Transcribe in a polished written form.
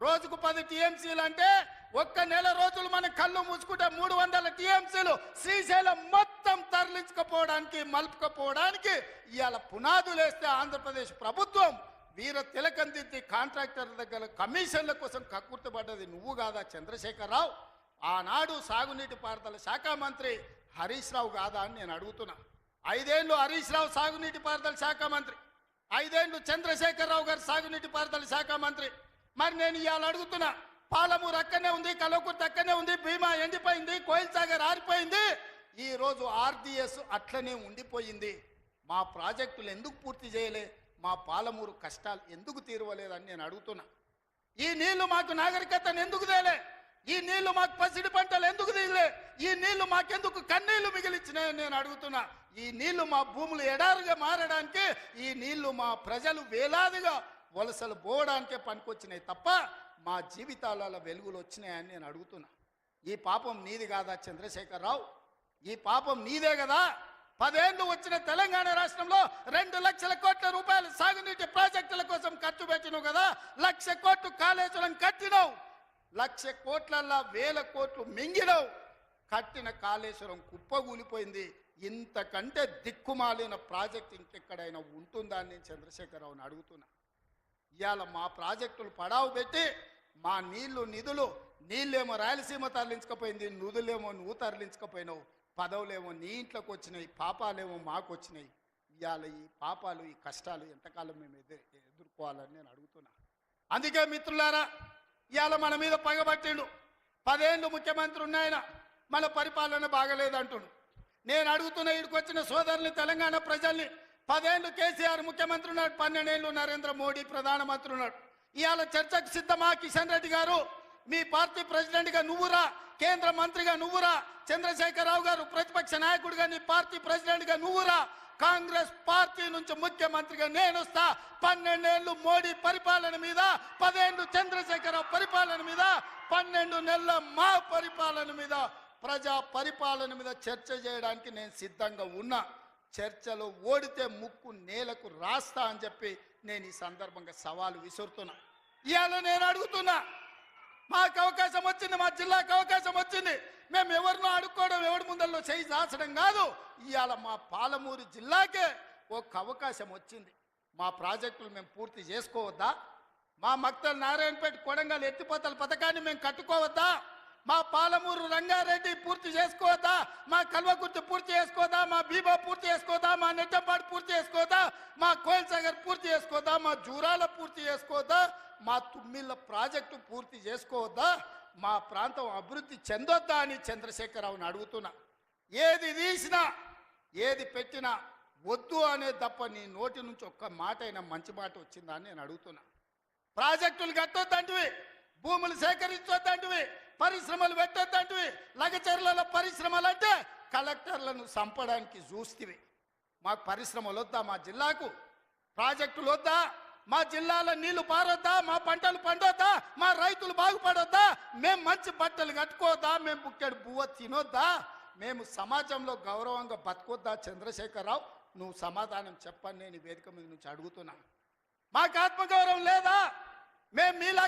రోజుకు 10 టీఎంసీలు అంటే ఒక్క నెల రోజులు మన కళ్ళు మూసుకుంటే 300 టీఎంసీలు శ్రీశైలం మొత్తం తరలించకపోవడానికి మలుపుకపోవడానికి ఇవాళ పునాదులు వేస్తే ఆంధ్రప్రదేశ్ ప్రభుత్వం వీర తిలకం దిద్ది కాంట్రాక్టర్ దగ్గర కమిషన్ల కోసం కక్కుర్తిపడ్డది నువ్వు కాదా చంద్రశేఖరరావు? ఆనాడు సాగునీటి పారుదల శాఖ మంత్రి హరీష్ రావు కాదా అని నేను అడుగుతున్నా. 5 ఏళ్ళు హరీష్ రావు సాగునీటి పారుదల శాఖ మంత్రి, 5 ఏళ్ళు చంద్రశేఖరరావు గారు సాగునీటి పారుదల శాఖ మంత్రి. మరి నేను ఇవాళ అడుగుతున్నా, పాలమూరు అక్కడనే ఉంది, కల్వకుర్తి అక్కడనే ఉంది, భీమా ఎండిపోయింది, కోయిల్ సాగర్ ఆరిపోయింది, ఈ రోజు ఆర్డీఎస్ అట్లనే ఉండిపోయింది. మా ప్రాజెక్టులు ఎందుకు పూర్తి చేయలే? మా పాలమూరు కష్టాలు ఎందుకు తీరవలేదని నేను అడుగుతున్నా. ఈ నీళ్లు మాకు నాగరికతను ఎందుకు తేలే? ఈ నీళ్లు మాకు పసిడి పంటలు ఎందుకు తీయలే? ఈ నీళ్లు మాకెందుకు కన్నీళ్లు మిగిలిచ్చినాయని నేను అడుగుతున్నా. ఈ నీళ్లు మా భూములు ఎడారుగా మారడానికి, ఈ నీళ్లు మా ప్రజలు వేలాదిగా వలసలు పోవడానికే పనికొచ్చినాయి తప్ప మా జీవితాలలో వెలుగులు వచ్చినాయని నేను అడుగుతున్నా. ఈ పాపం నీది కాదా చంద్రశేఖరరావు? ఈ పాపం నీదే కదా? 10 ఏళ్ళు వచ్చిన తెలంగాణ రాష్ట్రంలో 2 లక్షల కోట్ల రూపాయలు సాగునీటి ప్రాజెక్టుల కోసం ఖర్చు పెట్టినావు కదా. 1,00,000 కోట్లు కాళేశ్వరం కట్టినావు, 1,00,000 కోట్లల్లా 1,000 కోట్లు మింగినావు. కట్టిన కాళేశ్వరం కుప్పగూలిపోయింది. ఇంతకంటే దిక్కుమాలిన ప్రాజెక్ట్ ఇంకెక్కడైనా ఉంటుందా అని నేను చంద్రశేఖరరావుని అడుగుతున్నా. ఇవాళ మా ప్రాజెక్టులు పడావు పెట్టి మా నిధులు నీళ్ళేమో రాయలసీమ తరలించకపోయింది, నిధులేమో నువ్వు తరలించకపోయినావు, పదవులేమో నీ ఇంట్లోకి వచ్చినాయి, పాపాలేమో మాకు వచ్చినాయి. ఇవాళ ఈ పాపాలు ఈ కష్టాలు ఎంతకాలం మేము ఎదుర్కోవాలని నేను అడుగుతున్నా. అందుకే మిత్రులారా, ఇవాళ మన మీద పగబట్టిండు. 10 ఏళ్ళు ముఖ్యమంత్రి ఉన్నాయన, మన పరిపాలన బాగలేదంటుండు. నేను అడుగుతున్న ఇక్కడికి వచ్చిన సోదరుని, తెలంగాణ ప్రజల్ని, 10 ఏళ్ళు కేసీఆర్ ముఖ్యమంత్రి ఉన్నాడు, 12 ఏళ్ళు నరేంద్ర మోడీ ప్రధానమంత్రి ఉన్నాడు. ఇవాళ చర్చకు సిద్ధమా? కిషన్ రెడ్డి గారు మీ పార్టీ ప్రెసిడెంట్గా నువ్వురా, కేంద్ర మంత్రిగా నువ్వురా, చంద్రశేఖరరావు గారు ప్రతిపక్ష నాయకుడిగా నీ పార్టీ ప్రెసిడెంట్గా నువ్వురా, కాంగ్రెస్ పార్టీ నుంచి ముఖ్యమంత్రిగా నేను వస్తా. 12 ఏళ్ళు మోడీ పరిపాలన మీద, 10 ఏళ్ళు చంద్రశేఖరరావు పరిపాలన మీద, 12 నెలల మా పరిపాలన మీద, ప్రజా పరిపాలన మీద చర్చ చేయడానికి నేను సిద్ధంగా ఉన్నా. చర్చలో ఓడితే ముక్కు నేలకు రాస్తా అని చెప్పి నేను ఈ సందర్భంగా సవాలు విసురుతున్నా. ఇవాళ నేను అడుగుతున్నా, మాకు అవకాశం వచ్చింది, మా జిల్లాకు అవకాశం వచ్చింది, మేము ఎవరినో అడుక్కోవడం, ఎవరి ముందల్లో చేయి దాచడం కాదు. ఇవాళ మా పాలమూరు జిల్లాకే ఒక అవకాశం వచ్చింది. మా ప్రాజెక్టులు మేము పూర్తి చేసుకోవద్దా? మా మక్తల్ నారాయణపేట కొడంగల్ ఎత్తిపోతల పథకాన్ని మేము కట్టుకోవద్దా? మా పాలమూరు రంగారెడ్డి పూర్తి చేసుకోవద్దా? మా కల్వకుర్తి పూర్తి చేసుకోవద్దా? మా భీమా పూర్తి చేసుకోవద్దా? మా నెట్టంపాడు పూర్తి చేసుకోవద్దా? మా కోయిల్ సాగర్ పూర్తి చేసుకోవద్దా? మా జూరాల పూర్తి చేసుకోవద్దా? మా తుమ్మిళ్ళ ప్రాజెక్టు పూర్తి చేసుకోవద్దా? మా ప్రాంతం అభివృద్ధి చెందొద్దా అని చంద్రశేఖరరావుని అడుగుతున్నా. ఏది తీసినా ఏది పెట్టినా వద్దు అనే తప్ప నీ నోటి నుంచి ఒక్క మాట అయినా మంచి మాట వచ్చిందా అని నేను అడుగుతున్నా. ప్రాజెక్టులు కట్టొద్దంటివి, భూములు సేకరించొద్దంటివి, పరిశ్రమలు పెట్టొద్దంటివి, లగచర్లలో పరిశ్రమలు అంటే కలెక్టర్లను చంపడానికి చూస్తేవి. మాకు పరిశ్రమలు వద్దా? మా జిల్లాకు ప్రాజెక్టులు వద్దా? మా జిల్లాలో నీళ్లు పారొద్దా? మా పంటలు పండొద్దా? మా రైతులు బాగుపడొద్దా? మేము మంచి బట్టలు కట్టుకోవద్దా? మేము బుక్కెడు బువ్వ తినొద్దా? మేము సమాజంలో గౌరవంగా బతకొద్దా? చంద్రశేఖరరావు, నువ్వు సమాధానం చెప్పని నేను వేదిక మీద నుంచి అడుగుతున్నా. మాకు ఆత్మగౌరవం లేదా? మేము మీలా